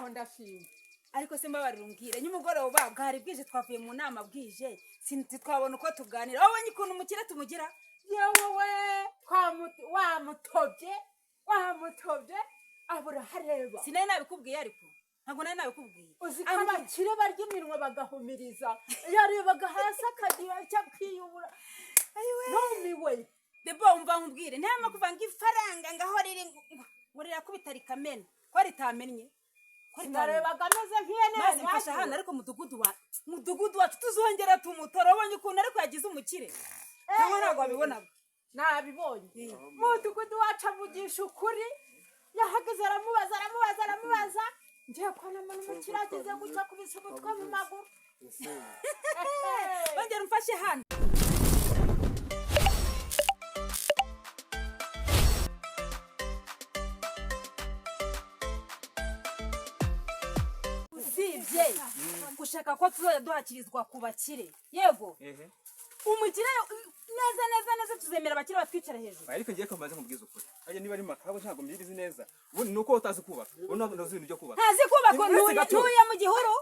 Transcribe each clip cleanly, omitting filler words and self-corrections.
aho ndashima ariko se mbabarungire nyumugoroba bwari bwije twavuye mu nama bwije sinzi twabona uko tuganira wabonye ukuntu umukire tumugira yewe wamutobye abura hareba sinari nabikubwiye ariko ntabwo nari nabikubwiye uzi ko abakire barya iminwa bagahumiriza yarebaga hasi akagira icyo kwiyubura numiwe debo umva nkubwire ntama kuvanga ifaranga ngaho riri ngo rirakubita rikamena ko ritamennye ndarebaga ameze nk'iyene maze mfasha hano ariko mudugudu wacu tuzongera tumutora wabonye ukuntu ariko yagize umukire cyangwa ntabwo wabibonaga nabibonye mudugudu wacu avugisha ukuri yahagaze aramubaza ngiye kubona umuntu umukire ageze gutya kubisa umutwe mu maguru bongera umfashe hano usibye gushaka ko tuzajya duhakirizwa ku bakire yego umukire neza tuzemera abakire batwicara hejuru ariko ngiye kumaze mubwiza ukuri aje niba ari makabo ntago mbyirizi neza ubundi nuko utazi kubaka unazi ibintu byo kubaka ntazi kubaka ntuye mu gihuru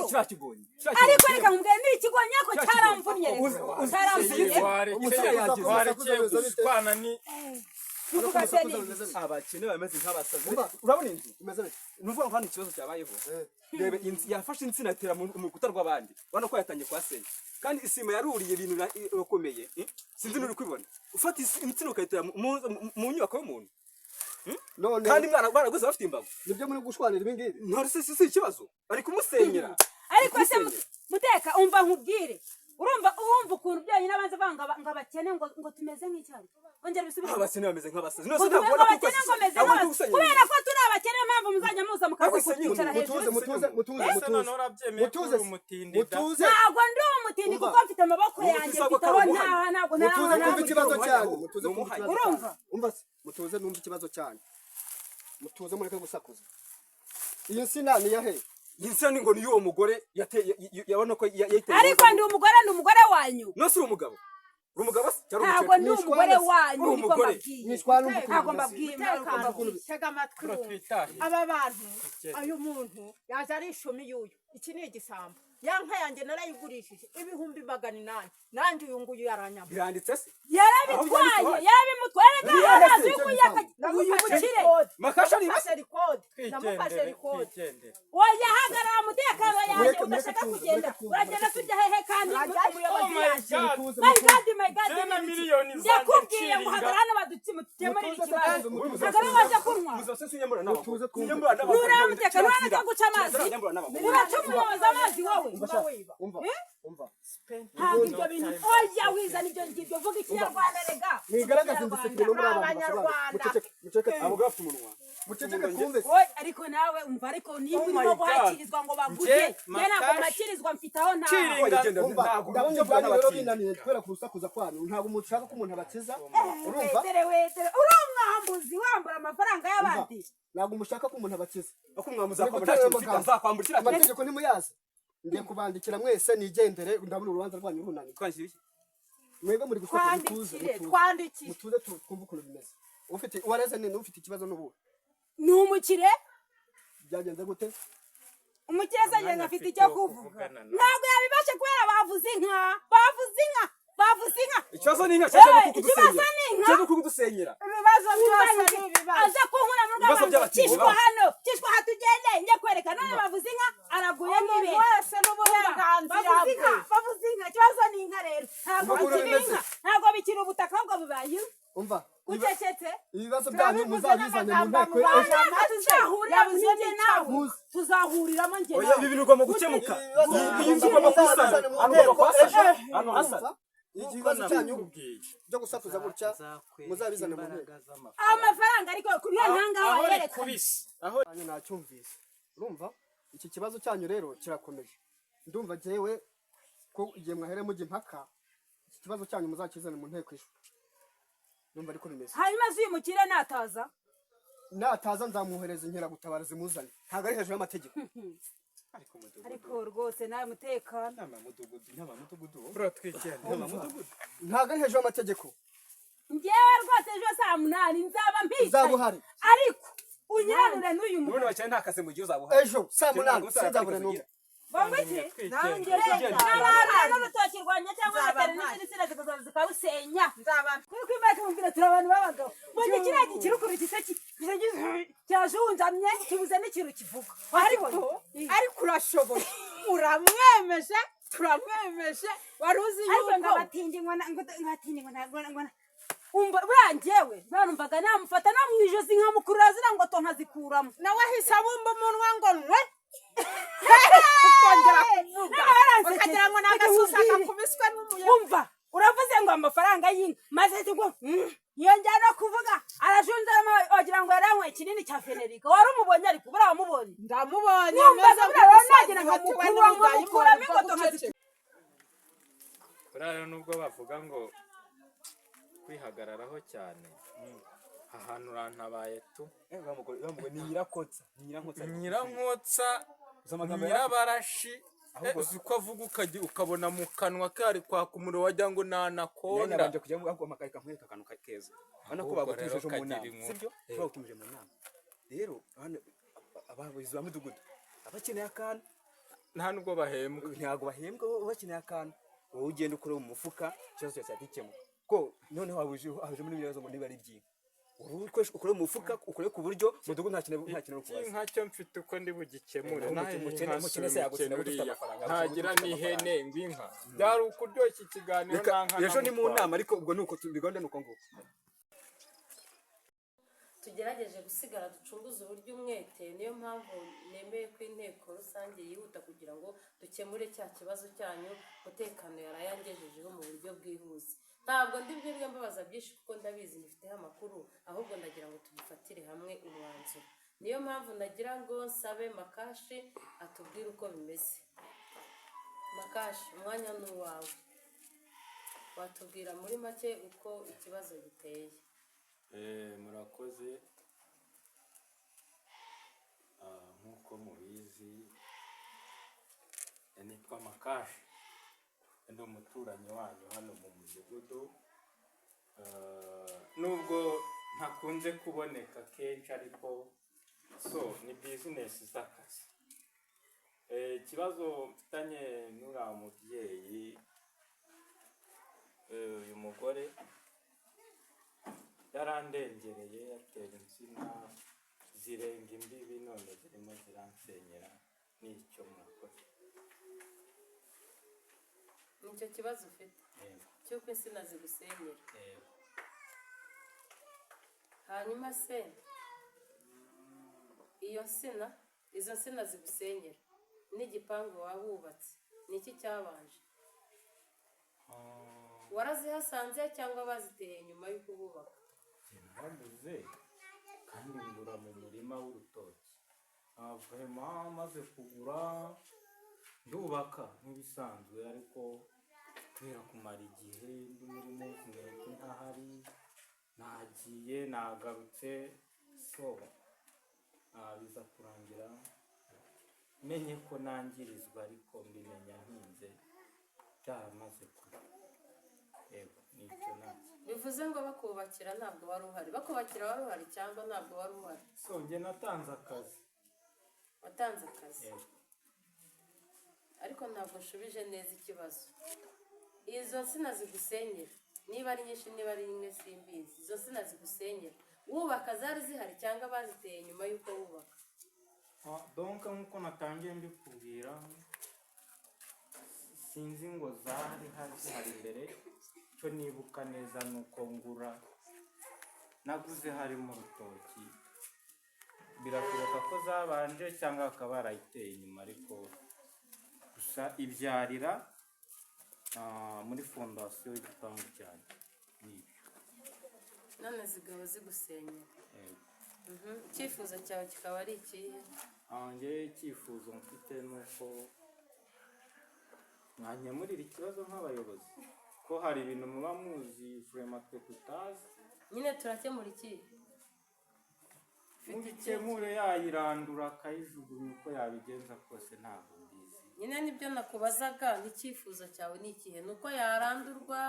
kirakibonye ariko reka nkubwire ni ikigonya ko cyaramvunnye kwana ni abakene bameze nk'abasazi urabona inzu imeze bite nuvuga ngo hano ikibazo cyabayeho rebe yafashe insina atera mu rukuta rw'abandi ubona ko yatangiye kwasenya kandi isima yaruriye ibintu bikomeye sinzi nuri kubibona ufata insina ukayitera mu nyubako y'umuntu kandi baraguze bafite imbago nibyo muri gushwanira ibi ngibi ntari si ikibazo ari kumusenyera ariko se muteka umva nkubwire urumva ukuntu byonyine abanza banga ngo abakene ngo tumeze nk'icyari ongera bisubire abakene bameze nk'abasazi nose ntabona ko kubera ko turi abakene mpamvu muzajya muza mukaza kwicara hejuru mutuze ntabwo ndi umutindi kuko mfite amaboko yanjye mfite aho ntabwo numva ikibazo cyanyu urumva mutuze numva ikibazo cyanyu mutuze mureke gusakuza iyi nsina ni yahe insina ni ngo ni y'uwo mugore yabona ko yayiteye ariko ndi umugore wanyu nose uri umugabo uri umugabo se cyangwa ntabwo ndi umugore wanyu niko mbabwiye ntabwo mbabwiye tega amatwi aba bantu uyu muntu yaje ari ishumi y'uyu iki ni igisambo ya nka yanjye narayigurishije ibihumbi 800 nanjye uyu nguyu yaranyama biranditse se yarabitwaye yarabimutwaye n'amazi uyu mukire makasha ni namufashe rikode oya hagarara umutekano yanjye udashaka kugenda uragenda tujya hehe kandi umuyobozi yaje my god yakubwiye ngo hagarara badukemurira ikibazo hagarara waje kunwa nura umutekano wanjye guca amazi uraca umuyobozi amazi wowe umva ntabwo ibyo bintu oya wizana ibyo ngibyo vuga ikinyarwanda rega mwigaragaza indisipline muri abantu muceceke abo gafite umunwa muceceke kumve ariko nawe umva ariko niba urimo guhakirizwa ngo baguze ntabwo makirizwa mfite aho ndabona bwana rero binaniye kubera kurusakuza kwanyu ntabwo mushaka ko umuntu abakiza urumva uri umwambuzi wambura amafaranga y'abandi ntabwo mushaka ko umuntu abakiza ako umwamuzi azakwambura amategeko ntimuyazi ngiye kubandikira mwese nigendere ndabona urubanza rwanyu runani mwebwe muri gushaka mutuze twumva ukuntu bimeze ufite wareze nini ufite ikibazo n'ubu ni umukire byagenze gute umukire azanye afite icyo kuvuga ntabwo yabibashe kubera bavuze inka ikibazo ni inka cyo kudusenyera ibibazo byose ni ibibazo aza kunkura mu rwanda kishwa aha tugende njye kwereka none bavuze inka araguye n'ibere wese n'uburenganzira bwe bavuze inka ikibazo ni inka rero ntabwo bikiri ubutaka ahubwo bubaye umva ucecetse ibibazo byanyu muzabizane mu nteko tuzahuriramo njye oya ibi bintu ugomba gukemuka iyi nzu ugomba kuyisana hano hasa ikibazo cyanyu byo gusakuza gutya muzabizane mu nteko amafaranga ariko ntangaho yereka aho nacyumvise urumva iki kibazo cyanyu rero kirakomeje ndumva jewe ko igihe mwahere mujye impaka iki kibazo cyanyu muzakizane mu nteko ishu ndumva ariko bimeze hanyuma uyu mukire nataza nzamuhereza inkeragutabara zimuzane ntabwo ari hejuru y'amategeko ariko rwose nawe mutekano ntabwo ari hejuru y'amategeko ngewe rwose ejo saa 8 nzaba mpita uzabuhari ariko unyiranure n'uyu none mugabo bakene nta kazi mu gihe uzabuha ejo saa munani sinzabura n'umwe bamwiki nanjye nabana n'urutoki rwanya cyangwa agatari n'izindi nsina zikazaza zikarusenya kuko imana ikamubwira turi abantu b'abagabo mbonye kiriya gikirukuru cyajunjamye kibuze n'ikintu kivuga ariko urashoboye uramwemeje turamwemeje wari uzi ariko ngabatindi umva burangewe narumvaga namufata no mu ijosi nkamukurura zira ngo nkazikuramo nawe ahise abumba umunwa ngo nwe ukongera kuvuga ukagira ngo n'agasusa kakubiswe n'umuyaga umva uravuze ngo amafaranga y'inka maze ngo yongera no kuvuga arajunjama wagira ngo yaranywe ikinini cya Fenerica wari umubonye ariko buriya wamubonye ndamubonye meze nagira nkamukuramo ingoto nkazikura buriya nubwo bavuga ngo kwihagararaho cyane ahantu urantabaye tu ni nyirankotsa nyirabarashi uzi ko avuga ukabona mu kanwa kari kwaka umuriro wagira ngo nanakonda nabanje kujya mu makarika nkwereka akantu keza urabona ko bagutumije mu nama sibyo bagutumije mu nama rero abayobozi ba mudugudu abakeneye akantu nta nubwo bahembwa ntabwo bahembwa bakeneye akantu wowe ugenda ukora mu mufuka ikibazo cyose yagikemura ko noneho habuje muri ibibazo ngo niba ari byinshi ukore mu mufuka ukore ku buryo mudugudu nta kintu kubaza nkacyo mfite uko ndi bugikemure ntagira n'ihene ngw'inka byari ukuryoshya ikiganiro ejo ni mu nama ariko ubwo nuko tubigonda nuko nguko tugerageje gusigara ducunguza uburyo umwete niyo mpamvu nemeye ko inteko rusange yihuta kugira ngo dukemure cya kibazo cyanyu umutekano yarayangejejeho mu buryo bwihuse ntabwo ndi bwirwe mbabaza byinshi kuko ndabizi nifiteho amakuru ahubwo ndagira ngo tugifatire hamwe umwanzuro niyo mpamvu nagira ngo nsabe Makashi atubwire uko bimeze. Makashi umwanya ni uwawe, watubwira muri make uko ikibazo giteye. Murakoze. Nkuko mubizi nitwa Makashi, ndi umuturanyi wanyu hano mu mudugudu, nubwo ntakunze kuboneka kenshi ariko ni business z'akazi. Ikibazo mfitanye n'uriya mubyeyi, uyu mugore yarandengereye, yatera insina zirenga imbibi none zirimo ziransenyera. Nicyo mwakoze. Nicyo kibazo ufite cy'uko insina zigusenyera. Hanyuma se izo nsina zigusenyera n'igipangu wahubatse niki cyabanje? Warazihasanze cyangwa baziteye nyuma y'uko bubaka? Naraguze kandi ngura mu murima w'urutoki, maze kugura ndubaka nk'ibisanzwe, ariko kubera kumara igihe ndi muri movement ntahari, nagiye nagarutse, biza kurangira menye ko nangirizwa, ariko mbimenya ntinze byaramaze kuba. Nicyo nacyo. Bivuze ngo bakubakira ntabwo wari uhari? Bakubakira wari uhari cyangwa ntabwo wari uhari? Njye natanze akazi. Watanze akazi? Ariko ntabwo nshubije neza ikibazo. Izo nsina zigusenyera, niba ari nyinshi niba ari imwe simbizi, izo nsina zigusenyera wubaka zari zihari cyangwa baziteye nyuma y'uko wubaka? Donc nkuko natangiye mbikubwira, sinzi ngo zari hari imbere. Cyo nibuka neza nuko ngura naguze hari mu rutoki, birashoboka ko zabanje cyangwa bakaba barayiteye inyuma, ariko gusa ibyarira muri fondasiyo y'igipangu cyane. None zigaba zigusenyera. Icyifuzo cyawe kikaba ari ikihe? Njye icyifuzo mfite nuko mwanyemurira ikibazo nk'abayobozi, ko hari ibintu muba muzi vraiment twe tutazi. Nyine turakemura iki? Mugikemure yayirandura akayijugunya, uko yabigenza kose ntabwo mbizi. Nyine nibyo nakubazaga, n'icyifuzo cyawe ni ikihe? Nuko yarandurwa,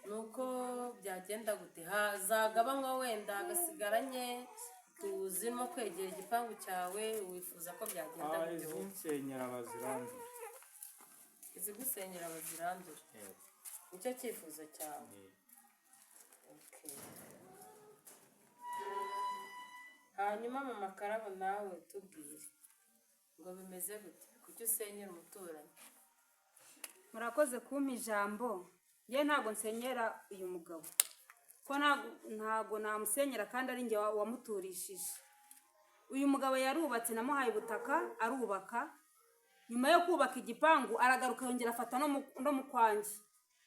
nuko byagenda gute? Hazagabanywa wenda hagasigara nke, tuzirimo kwegera igipangu cyawe wifuza ko byagenda gute wowe? izinsenyera bazirandura. izigusenyera bazirandura nicyo cyifuzo cyawe. Okay. hanyuma mama Karabo nawe tubwire ngo bimeze gute kuki usenyera umuturanyi? murakoze kumpa ijambo. Njye ntabwo nsenyera uyu mugabo ko ntabwo namusenyera kandi ari njye wamuturishije. Uyu mugabo yarubatse, namuhaye ubutaka arubaka, nyuma yo kubaka igipangu aragaruka yongera afata no mu kwanjye,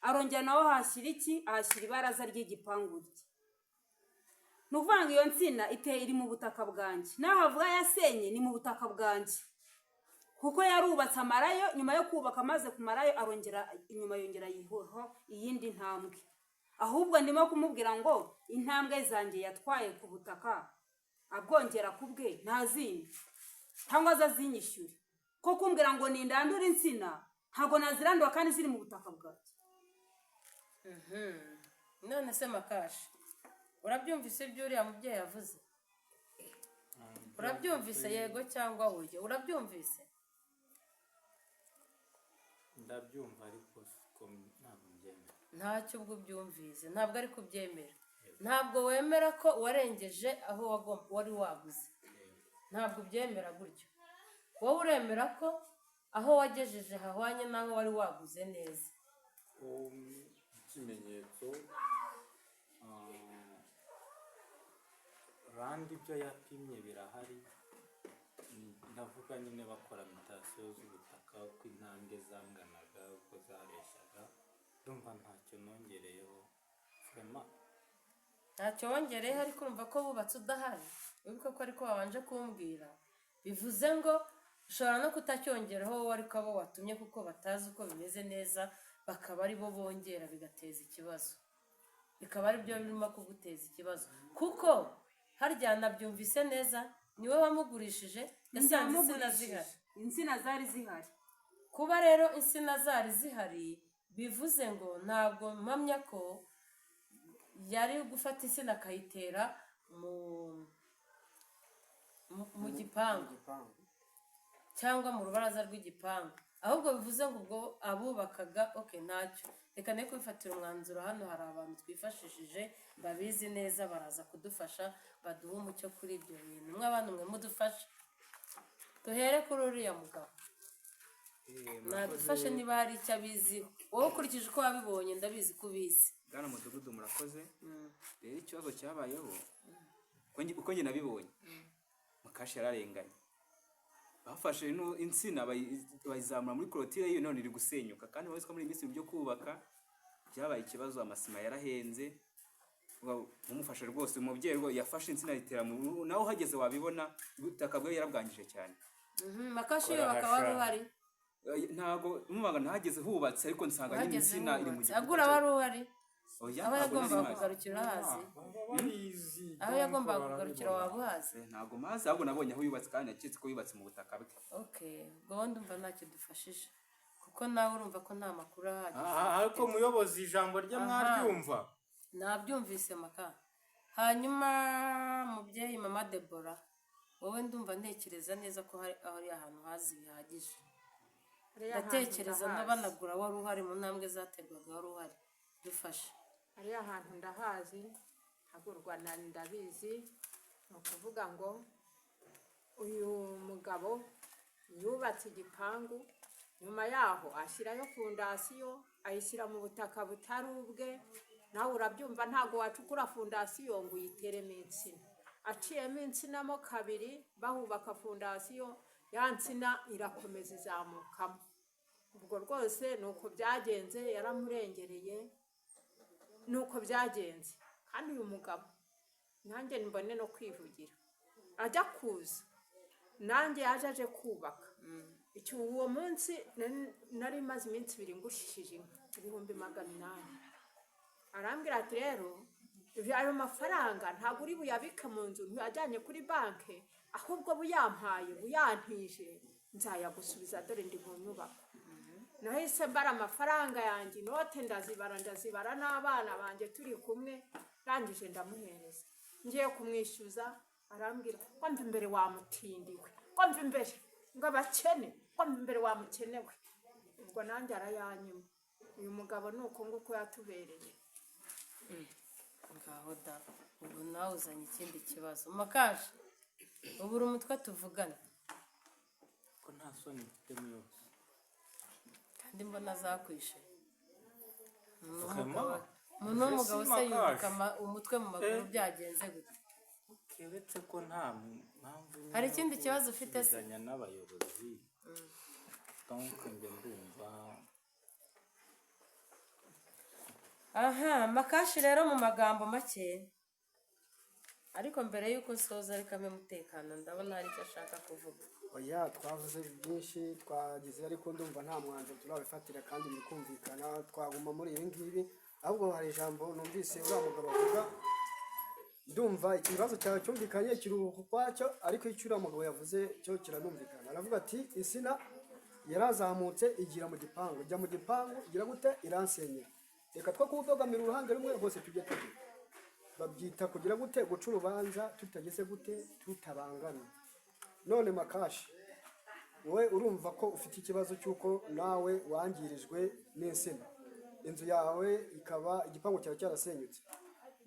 arongera nawe ahashyira iki, ahashyira ibaraza ry'igipangu rye. Ni ukuvuga ngo iyo nsina iri mu butaka bwanjye, naho havuga yasenye ni mu butaka bwanjye, kuko yarubatse amarayo, nyuma yo kubaka amaze kumarayo arongera inyuma yongera yihoho iyindi ntambwe. Ahubwo ndimo kumubwira ngo intambwe zanjye yatwaye ku butaka abwongera kubwe ntazindi cyangwa azazinyishyure, ko kumbwira ngo nindandura insina ntabwo nazirandura kandi ziri mu butaka bwanjye. none se Makashi urabyumvise ibyo uriya mubyeyi yavuze? urabyumvise yego cyangwa oya? urabyumvise? Ndabyumva ariko ko ntabwo mbyemera. ntacyo ubwo ubyumvise, ntabwo ari kubyemera. ntabwo wemera ko warengeje aho wari waguze, ntabwo ubyemera gutyo. wowe uremera ko aho wagejeje hahwanye n'aho wari waguze neza. ikimenyetso randi ibyo yapimye birahari. ndavuga nyine bakora mitasiyo z'ubutaka uko intambwe zanganaga uko zareshyaga, ndumva ntacyo nongereyeho fema. ntacyo wongereyeho ariko urumva ko bubatse udahari. wibuke ko ariko wabanje kumbwira, bivuze ngo ushobora no kutacyongeraho wowe ariko abo watumye kuko batazi uko bimeze neza bakaba ari bo bongera bigateza ikibazo, bikaba ari byo birimo kuguteza ikibazo. kuko harya nabyumvise neza niwe wamugurishije, yasanze insina zihari. insina zari zihari. kuba rero insina zari zihari bivuze ngo ntabwo mpamya ko yari gufata insina akayitera mu gipangu cyangwa mu rubaraza rw'igipangu, ahubwo bivuze ngo ubwo abubakaga ntacyo. reka ne kubifatira umwanzuro. hano hari abantu twifashishije babizi neza, baraza kudufasha baduha umucyo kuri ibyo bintu. mw'abantu mwe mudufashe, duhere kuri uriya mugabo nadufashe niba hari icyo abiziho. wowe ukurikije uko wabibonye ndabizi ko ubizi. bwana mudugudu murakoze. rero ikibazo cyabayeho uko njye nabibonye, Makashi yararenganye. bafashe insina bayizamura muri korotire yiyo, none iri gusenyuka. kandi murabizi ko muri iyi minsi byo kubaka byabaye ikibazo, amasima yarahenze. mumufashe rwose. umubyeyi yafashe insina ayitera naho uhageze wabibona ubutaka bwe yarabwangije cyane. Makashi yo bakaba wari uhari? ntago umubanga ntahageze hubatse, ariko nsanga nyine insina iri mu gihe. agura wari uhari? aho yagombaga kugarukira hazi? aho yagombaga kugarukira waba uhazi? ntago mazi, ahubwo nabonye aho yubatse kandi naketse ko yubatse mu butaka bwe. ubwo ndumva ntacyo dufashije kuko nawe urumva ko nta makuru ahagije. ariko muyobozi ijambo rye mwaryumva? nabyumvise Maka. hanyuma mubyeyi mama Debora, wowe ndumva ntekereza neza ko hari ahantu hazi bihagije. ndatekereza n'abanagura wari uhari mu ntambwe zaterwaga wari uhari. dufashe. hariya hantu ndahazi, hagurwa na ndabizi. ni ukuvuga ngo uyu mugabo yubatse igipangu, nyuma yaho ashyirayo fondasiyo, ayishyira mu butaka butari ubwe. nawe urabyumva, ntabwo wacukura fondasiyo ngo uyiteremo insina. aciyemo insina mo kabiri, bahubaka fondasiyo, ya nsina irakomeza izamukamo. ubwo rwose ni uko byagenze, yaramurengereye, ni uko byagenze. kandi uyu mugabo nanjye mbone no kwivugira, ajya kuza nanjye yaje aje kubaka. uwo munsi nari maze iminsi 2 ngushishije ibihumbi 800. arambwira ati rero ayo mafaranga ntabwo uri buyabike mu nzu, ntiyajyanye kuri banki, ahubwo buyampaye buyantije nzayagusubiza, dore ndi mu nyubako. nahise mbara amafaranga yanjye, inote ndazibara n'abana banjye turi kumwe, rangije ndamuhereza. ngiye kumwishyuza arambwira ko mva imbere wamutindiwe, ko mva imbere ngo abakene, ko mva imbere wamukenewe. Ubwo nanjye arayanyuma. Uyu mugabo ni uko nguko yatubereye. ngaho da ubu nawe uzanye ikindi kibazo Makaje ubura umutwe tuvugane ko nta soni mfite yose kandi mbona zakwishe Vraiment? umuntu w'umugabo se yibuka umutwe mu maguru byagenze gute keretse ko nta mpamvu hari ikindi kibazo ufite se zanya n'abayobozi donc njye ndumva aha Makashi rero mu magambo make ariko mbere y'uko nsoza reka mbe mutekano ndabona hari icyo ashaka kuvuga oya twavuze byinshi twagize ariko ndumva nta mwanzuro turabifatira kandi bikumvikana twaguma muri ibi ngibi ahubwo hari ijambo numvise uriya mugabo avuga ndumva ikibazo cyawe cyumvikanye kiruhuko kwacyo ariko icyo uriya mugabo yavuze cyo kiranumvikana aravuga ati insina yarazamutse igira mu gipangu ijya mu gipangu igira gute iransenyera reka two kudogamira uruhande rumwe rwose tujye tujye babyita kugira gute guca urubanza tutageze gute tutabangana none Makashi wowe urumva ko ufite ikibazo cy'uko nawe wangirijwe n'insina inzu yawe ikaba igipangu cyawe cyarasenyutse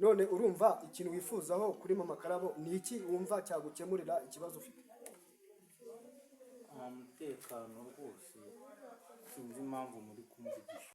none urumva ikintu wifuzaho kuri Mama Karabo ni iki wumva cyagukemurira ikibazo ufite umutekano rwose sinzi impamvu muri kumvugisha